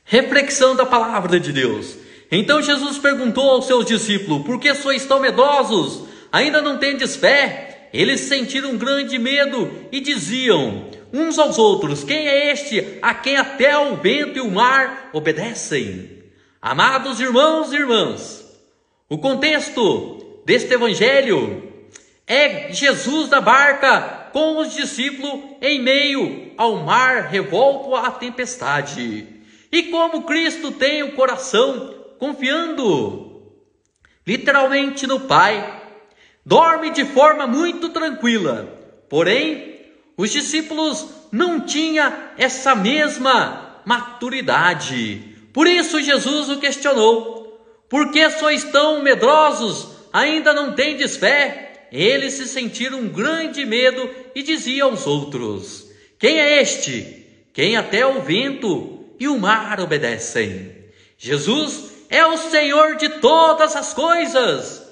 Reflexão da palavra de Deus. Então Jesus perguntou aos seus discípulos: por que sois tão medrosos? Ainda não tendes fé? Eles sentiram grande medo e diziam uns aos outros: quem é este a quem até o vento e o mar obedecem? Amados irmãos e irmãs, o contexto deste evangelho é Jesus na barca com os discípulos em meio ao mar revolto à tempestade. E como Cristo tem o coração confiando literalmente no Pai, dorme de forma muito tranquila. Porém, os discípulos não tinham essa mesma maturidade. Por isso Jesus o questionou: por que sois tão medrosos? Ainda não tendes fé? Eles se sentiram um grande medo e diziam aos outros: quem é este, quem até o vento e o mar obedecem? Jesus é o Senhor de todas as coisas.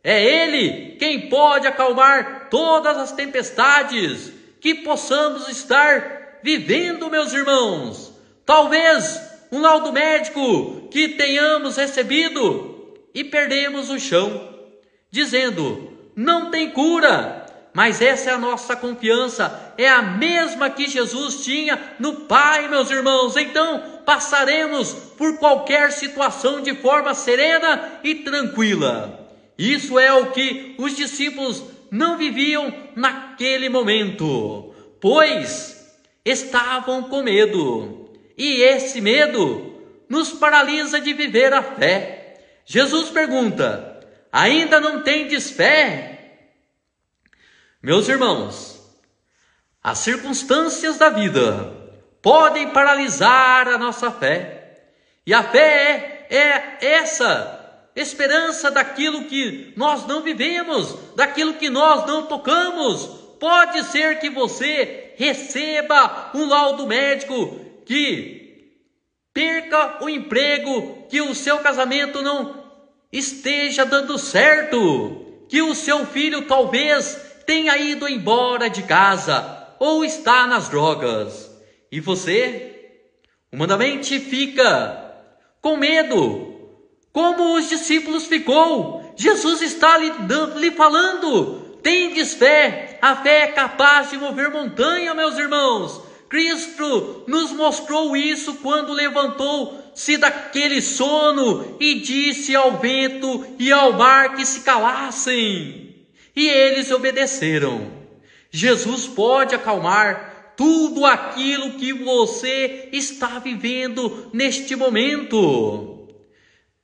É Ele quem pode acalmar todas as tempestades que possamos estar vivendo, meus irmãos. Talvez um laudo médico que tenhamos recebido e perdemos o chão, dizendo: não tem cura. Mas essa é a nossa confiança, é a mesma que Jesus tinha no Pai, meus irmãos. Então passaremos por qualquer situação de forma serena e tranquila. Isso é o que os discípulos não viviam naquele momento, pois estavam com medo. E esse medo nos paralisa de viver a fé. Jesus pergunta: ainda não tendes fé? Meus irmãos, as circunstâncias da vida podem paralisar a nossa fé. E a fé é essa esperança daquilo que nós não vivemos, daquilo que nós não tocamos. Pode ser que você receba um laudo médico, que perca o emprego, que o seu casamento não esteja dando certo, que o seu filho talvez tenha ido embora de casa ou está nas drogas. E você, humanamente, fica com medo, como os discípulos ficou. Jesus está lhe falando: tendes fé. A fé é capaz de mover montanha, meus irmãos. Cristo nos mostrou isso quando levantou-se daquele sono e disse ao vento e ao mar que se calassem. E eles obedeceram. Jesus pode acalmar tudo aquilo que você está vivendo neste momento.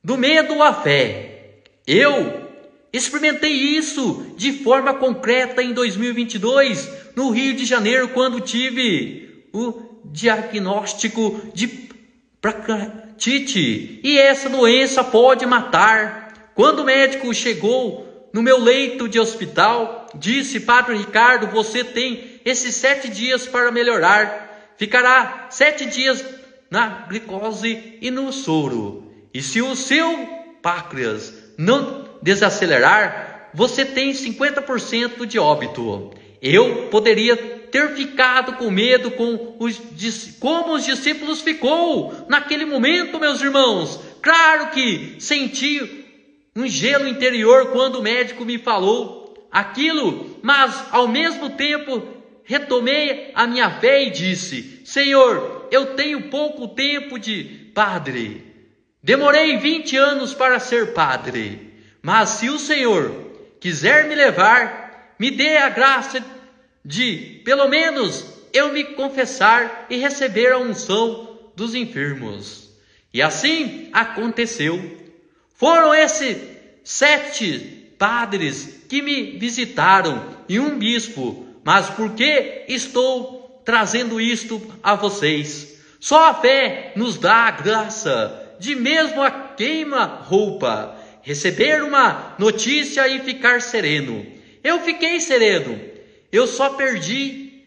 Do medo à fé. Eu experimentei isso de forma concreta em 2022, no Rio de Janeiro, quando tive o diagnóstico de pancreatite. E essa doença pode matar. Quando o médico chegou no meu leito de hospital, disse: Padre Ricardo, você tem esses 7 dias para melhorar. Ficará 7 dias na glicose e no soro. E se o seu pâncreas não desacelerar, você tem 50% de óbito. Eu poderia ter ficado com medo como os discípulos ficou naquele momento, meus irmãos. Claro que senti um gelo interior quando o médico me falou aquilo, mas ao mesmo tempo retomei a minha fé e disse: Senhor, eu tenho pouco tempo de padre, demorei 20 anos para ser padre, mas se o Senhor quiser me levar, me dê a graça de pelo menos eu me confessar e receber a unção dos enfermos. E assim aconteceu. Foram esses 7 padres que me visitaram e um bispo. Mas por que estou trazendo isto a vocês? Só a fé nos dá a graça de, mesmo a queima-roupa, receber uma notícia e ficar sereno. Eu fiquei sereno. Eu só pedi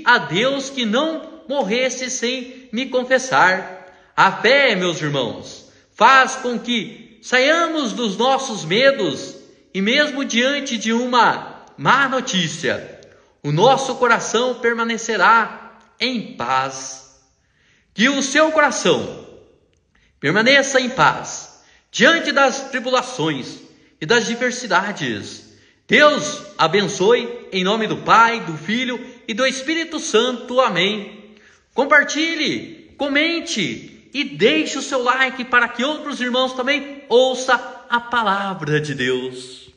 a Deus que não morresse sem me confessar. A fé, meus irmãos, faz com que saiamos dos nossos medos e mesmo diante de uma má notícia, o nosso coração permanecerá em paz. que o seu coração permaneça em paz diante das tribulações e das diversidades. Deus abençoe em nome do Pai, do Filho e do Espírito Santo. Amém. Compartilhe, comente e deixe o seu like para que outros irmãos também ouçam a palavra de Deus.